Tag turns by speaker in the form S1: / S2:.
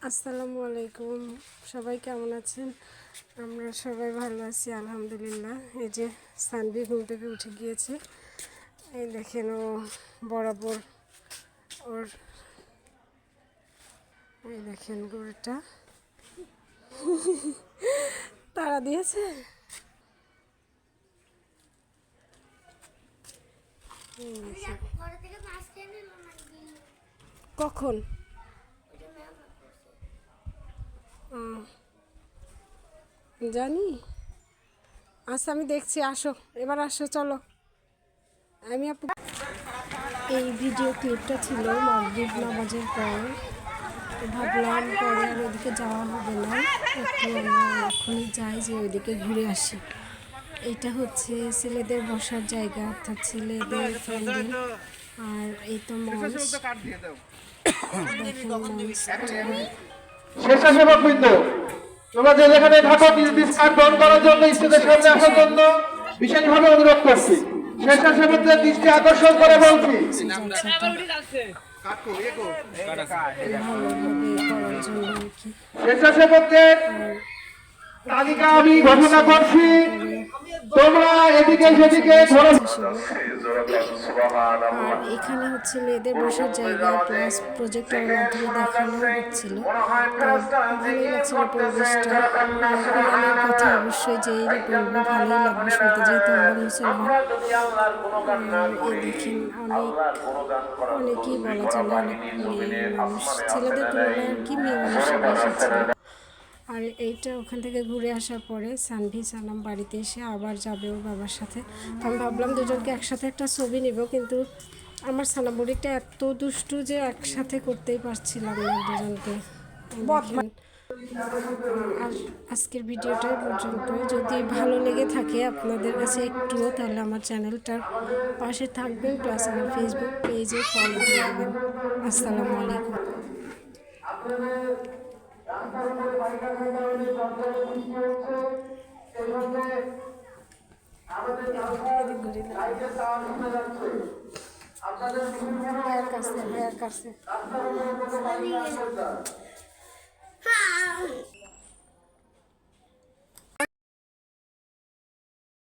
S1: আসসালামু আলাইকুম, সবাই কেমন আছেন? আমরা সবাই ভালো আছি আলহামদুলিল্লাহ। এই যে সানভি ঘুম থেকে উঠে গিয়েছে। এই দেখেন ও বরাবর ওর এই দেখেন গরুটা তারা দিয়েছে। কখন? জানি। আচ্ছা আমি দেখছি, আসো এবার, আসো চলো। আমি এই ভিডিও ক্লিপটা ছিল মাগরিব নামাজের পর। তো ভাবলাম পরে আর ওইদিকে যাওয়া হবে না, একটু আমরা এখনই যাই যে ওইদিকে ঘুরে আসি। এটা হচ্ছে ছেলেদের বসার জায়গা, অর্থাৎ ছেলেদের প্যান্ডেল। আর এই তো মঞ্চ,
S2: স্বেচ্ছাসেবকবৃন্দ, তোমাদের এখানে থাকো, কার্ড গ্রহণ করার জন্য স্টেজের সামনে আসার জন্য বিশেষভাবে অনুরোধ করছি। স্বেচ্ছাসেবকদের দৃষ্টি আকর্ষণ করে বলছি, স্বেচ্ছাসেবকদের তালিকা আমি ঘোষণা করছি, তোমরা এদিকে সেদিকে ধরো।
S1: আর এখানে হচ্ছে মেয়েদের বসার জায়গা প্লাস প্রজেক্টরের মাধ্যমে দেখানো হচ্ছিল। তো ভালোই লাগছিল পরিবেশটা। কোরআনের কথা অবশ্যই যেই বলবে ভালোই লাগবে শুনতে, যেহেতু আমরা মুসলমান। এই দেখেন অনেকেই বলা চলে, অনেক মেয়ে মানুষ, ছেলেদের তুলনায় আর কি মেয়ে মানুষের বেশি ছিল। আর এইটা ওখান থেকে ঘুরে আসার পরে সানভি সানাম বাড়িতে এসে আবার যাবে ওর বাবার সাথে। তো আমি ভাবলাম দুজনকে একসাথে একটা ছবি নিব, কিন্তু আমার সানামুড়িটা এত দুষ্টু যে একসাথে করতেই পারছিলাম না দুজনকে। আর আজকের ভিডিওটা পর্যন্ত, যদি ভালো লেগে থাকে আপনাদের কাছে একটুও, তাহলে আমার চ্যানেলটার পাশে থাকবেন, প্লাস আমার ফেসবুক পেজে ফলো দিয়ে দেবেন। আসসালামু আলাইকুম। ভাইয়ের কাছে